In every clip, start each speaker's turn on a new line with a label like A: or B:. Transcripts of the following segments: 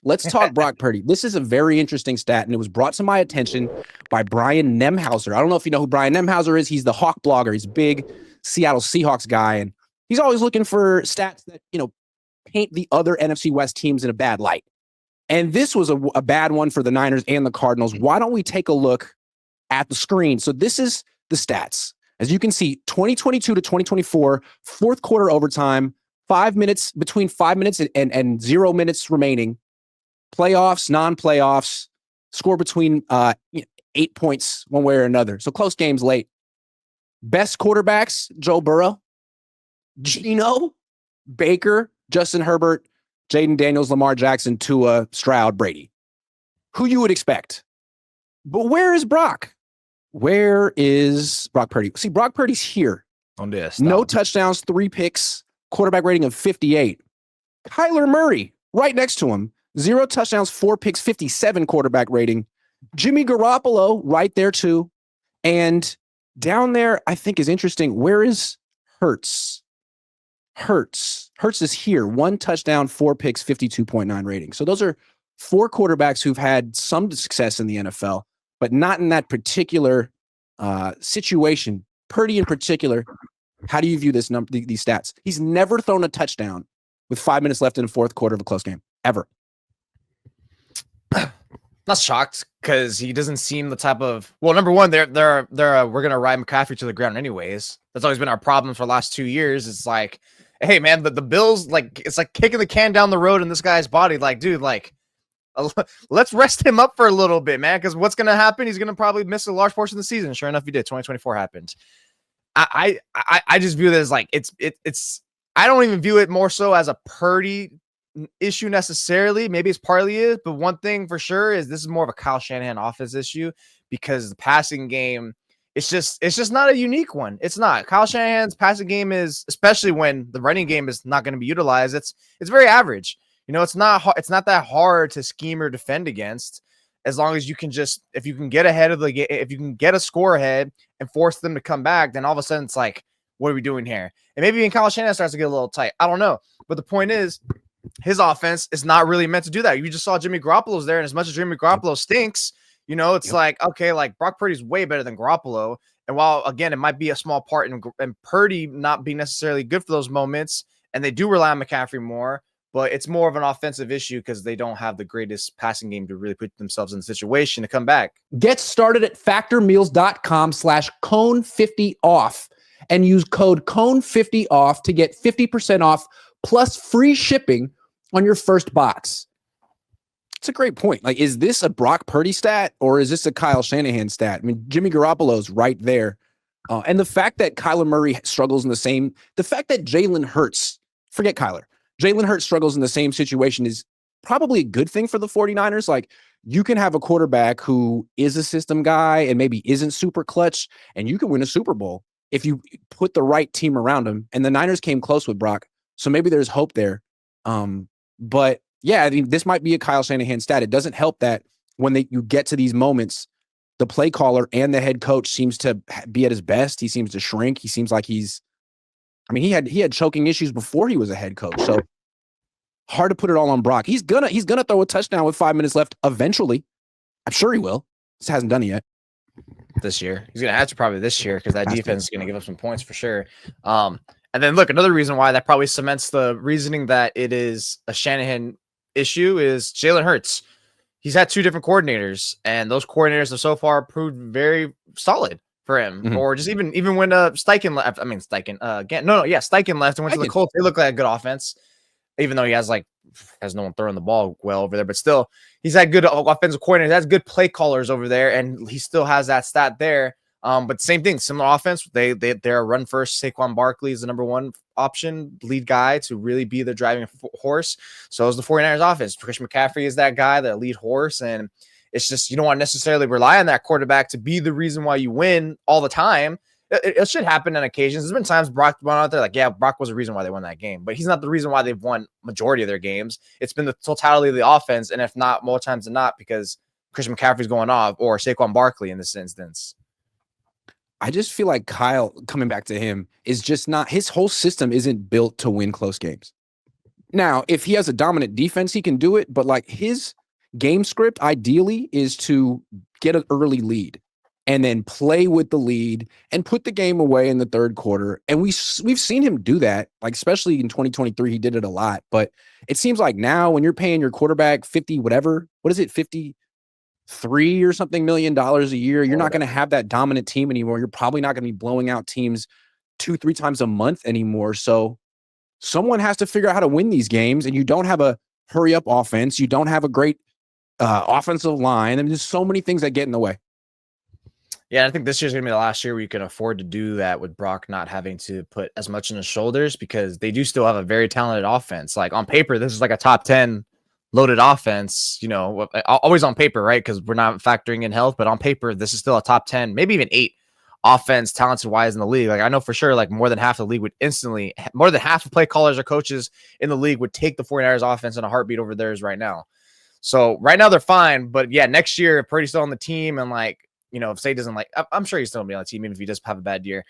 A: Let's talk Brock Purdy. This is a very interesting stat, and it was brought to my attention by Brian Nemhauser. I don't know if you know who Brian Nemhauser is. He's the Hawk blogger. He's a big Seattle Seahawks guy, and he's always looking for stats that, paint the other NFC West teams in a bad light. And this was a bad one for the Niners and the Cardinals. Why don't we take a look at the screen? So this is the stats. As you can see, 2022 to 2024, fourth quarter overtime, between 5 minutes and 0 minutes remaining. Playoffs, non-playoffs, score between 8 points one way or another. So close games late. Best quarterbacks, Joe Burrow, Geno, Baker, Justin Herbert, Jaden Daniels, Lamar Jackson, Tua, Stroud, Brady. Who you would expect. But where is Brock? Where is Brock Purdy? See, Brock Purdy's here.
B: On this.
A: No touchdowns, 3 picks, quarterback rating of 58. Kyler Murray, right next to him. 0 touchdowns, 4 picks, 57 quarterback rating. Jimmy Garoppolo right there too. And down there, I think is interesting. Where is Hurts? Hurts is here. 1 touchdown, 4 picks, 52.9 rating. So those are 4 quarterbacks who've had some success in the NFL, but not in that particular situation. Purdy in particular, how do you view these stats? He's never thrown a touchdown with 5 minutes left in the fourth quarter of a close game, ever.
B: Not shocked because he doesn't seem the type of. Well, number one, we're gonna ride McCaffrey to the ground anyways. That's always been our problem for the last 2 years. It's like, hey man, the Bills, like, it's like kicking the can down the road in this guy's body. Like, dude, like, let's rest him up for a little bit, man. Because what's gonna happen? He's gonna probably miss a large portion of the season. Sure enough, he did. 2024 happened. I just view it as like it's. I don't even view it more so as a Purdy issue necessarily. Maybe it's partly is, but one thing for sure is this is more of a Kyle Shanahan offense issue because the passing game, it's just not a unique one. It's not. Kyle Shanahan's passing game is, especially when the running game is not going to be utilized, it's very average. It's not that hard to scheme or defend against as long as you can if you can get ahead of the game, if you can get a score ahead and force them to come back, then all of a sudden it's like, what are we doing here? And maybe even Kyle Shanahan starts to get a little tight. I don't know. But the point is, his offense is not really meant to do that. You just saw Jimmy Garoppolo's there, and as much as Jimmy Garoppolo stinks, it's like, okay, like Brock Purdy's way better than Garoppolo. And while, again, it might be a small part in Purdy not being necessarily good for those moments, and they do rely on McCaffrey more, but it's more of an offensive issue because they don't have the greatest passing game to really put themselves in the situation to come back.
A: Get started at factormeals.com/Cohn50off and use code Cohn50off to get 50% off plus free shipping on your first box. It's a great point. Like, is this a Brock Purdy stat or is this a Kyle Shanahan stat? I mean, Jimmy Garoppolo's right there. And the fact that Kyler Murray struggles in the fact that Jalen Hurts, forget Kyler, Jalen Hurts struggles in the same situation is probably a good thing for the 49ers. Like, you can have a quarterback who is a system guy and maybe isn't super clutch, and you can win a Super Bowl if you put the right team around him. And the Niners came close with Brock. So maybe there's hope there. But yeah, I mean, this might be a Kyle Shanahan stat. It doesn't help that when you get to these moments, the play caller and the head coach seems to be at his best. He seems to shrink. He seems like he had choking issues before he was a head coach. So hard to put it all on Brock. He's gonna throw a touchdown with 5 minutes left eventually. I'm sure he will. Just hasn't done it yet.
B: This year. He's gonna have to probably this year because that defense is gonna give up some points for sure. And then look, another reason why that probably cements the reasoning that it is a Shanahan issue is Jalen Hurts. He's had 2 different coordinators, and those coordinators have so far proved very solid for him. Mm-hmm. Or just even when Steichen left. I mean Steichen Steichen left and went to the Colts. They look like a good offense, even though he has no one throwing the ball well over there. But still, he's had good offensive coordinators, has good play callers over there, and he still has that stat there. But same thing, similar offense. They're a run first. Saquon Barkley is the number 1 option, lead guy to really be the driving horse. So is the 49ers offense. Christian McCaffrey is that guy, the lead horse. And it's just, you don't want to necessarily rely on that quarterback to be the reason why you win all the time. It should happen on occasions. There's been times Brock went out there like, yeah, Brock was the reason why they won that game, but he's not the reason why they've won majority of their games. It's been the totality of the offense. And if not, more times than not, because Christian McCaffrey's going off or Saquon Barkley in this instance.
A: I just feel like Kyle, coming back to him, is just not, his whole system isn't built to win close games. Now, if he has a dominant defense, he can do it. But like his game script, ideally, is to get an early lead and then play with the lead and put the game away in the third quarter. And we've seen him do that, like especially in 2023, he did it a lot. But it seems like now when you're paying your quarterback 50, whatever, what is it, 53 or something $million a year, you're not going to have that dominant team anymore. You're probably not going to be blowing out teams 2-3 times a month anymore. So someone has to figure out how to win these games, and you don't have a hurry up offense. You don't have a great offensive line. I mean, there's so many things that get in the way.
B: Yeah, I think this year's going to be the last year where you can afford to do that with Brock not having to put as much in his shoulders, because they do still have a very talented offense. Like on paper, this is like a top 10 loaded offense, you know, always on paper, right? Because we're not factoring in health, but on paper, this is still a top 10, maybe even 8 offense talented wise in the league. Like I know for sure, like more than half the league would instantly, more than half of play callers or coaches in the league would take the 49ers offense in a heartbeat over theirs right now. So right now they're fine, but yeah, next year, if Purdy's still on the team and like, you know, if Say doesn't like, I'm sure he's still gonna be on the team even if he does have a bad year.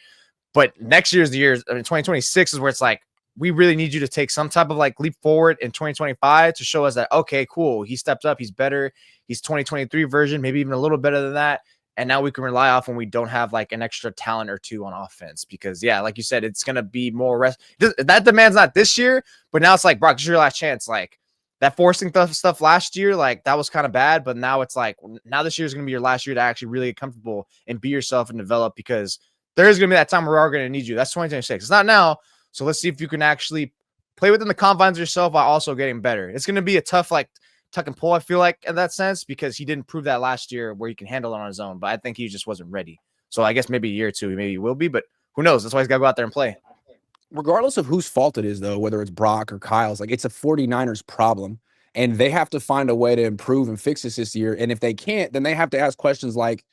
B: But next year's the year, I mean, 2026 is where it's like, we really need you to take some type of like leap forward in 2025 to show us that, okay, cool, he stepped up, he's better, he's 2023 version, maybe even a little better than that. And now we can rely off when we don't have like an extra talent or two on offense, because yeah, like you said, it's going to be more rest. That demand's not this year, but now it's like, Brock, this is your last chance. Like that forcing stuff last year, like that was kind of bad, but now it's like, now this year is going to be your last year to actually really get comfortable and be yourself and develop, because there is going to be that time where we're going to need you. That's 2026. It's not now. So let's see if you can actually play within the confines of yourself while also getting better. It's going to be a tough, like, tuck and pull, I feel like, in that sense, because he didn't prove that last year where he can handle it on his own, but I think he just wasn't ready. So I guess maybe a year or two, maybe he will be, but who knows? That's why he's got to go out there and play.
A: Regardless of whose fault it is, though, whether it's Brock or Kyle's, like it's a 49ers problem, and they have to find a way to improve and fix this year. And if they can't, then they have to ask questions like,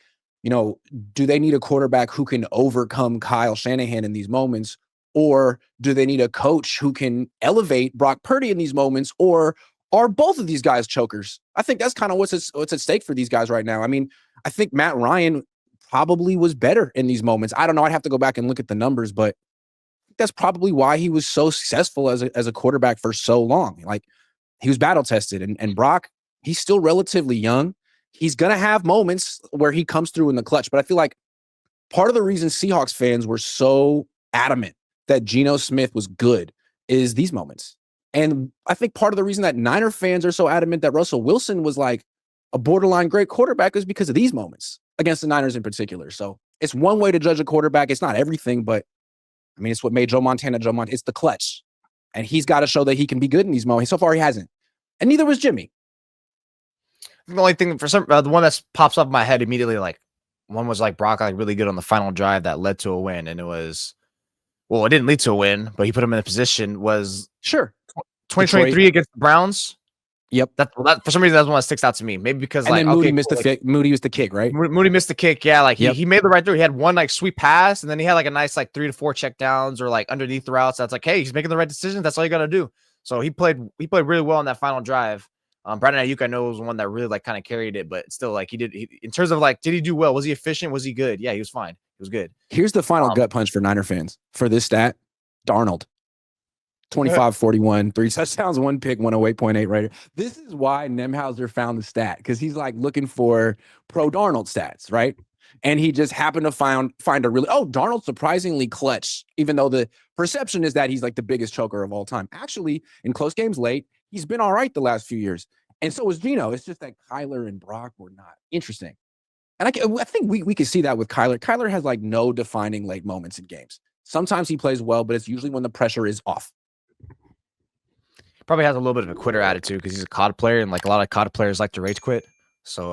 A: you know, do they need a quarterback who can overcome Kyle Shanahan in these moments? Or do they need a coach who can elevate Brock Purdy in these moments? Or are both of these guys chokers? I think that's kind of what's at stake for these guys right now. I mean, I think Matt Ryan probably was better in these moments. I don't know. I'd have to go back and look at the numbers, but that's probably why he was so successful as a quarterback for so long. Like he was battle tested, and Brock, he's still relatively young. He's going to have moments where he comes through in the clutch, but I feel like part of the reason Seahawks fans were so adamant that Geno Smith was good is these moments. And I think part of the reason that Niner fans are so adamant that Russell Wilson was like a borderline great quarterback is because of these moments against the Niners in particular. So it's one way to judge a quarterback. It's not everything, but I mean, it's what made Joe Montana. It's the clutch. And he's got to show that he can be good in these moments. So far, he hasn't. And neither was Jimmy.
B: The only thing for some, the one that pops up in my head immediately, like one was like Brock, like really good on the final drive that led to a win. And it was, well, it didn't lead to a win, but he put him in a position, was
A: sure
B: 2023 Detroit against the Browns.
A: Yep.
B: That for some reason, that's one that sticks out to me. Maybe because
A: and
B: like
A: then Moody missed Moody missed the kick, right?
B: Moody missed the kick. Yeah, like he made the right throw. He had one like sweep pass, and then he had like a nice like 3 to 4 check downs or like underneath routes. That's like, hey, he's making the right decision. That's all you got to do. So he played really well on that final drive. Brandon Ayuk, I know, was one that really like kind of carried it, but still like in terms of like, did he do well? Was he efficient? Was he good? Yeah, he was fine. He was good.
A: Here's the final gut punch for Niner fans for this stat. Darnold. 25, 41, 3 touchdowns, 1 pick, 108.8 rating. This is why Nemhauser found the stat, because he's like looking for pro Darnold stats, right? And he just happened to find a really, Darnold's surprisingly clutch, even though the perception is that he's like the biggest choker of all time. Actually, in close games late, he's been all right the last few years. And so was Geno. It's just that Kyler and Brock were not interesting. And I think we can see that with Kyler. Kyler has like no defining late moments in games. Sometimes he plays well, but it's usually when the pressure is off.
B: Probably has a little bit of a quitter attitude because he's a COD player, and like a lot of COD players like to rage quit. So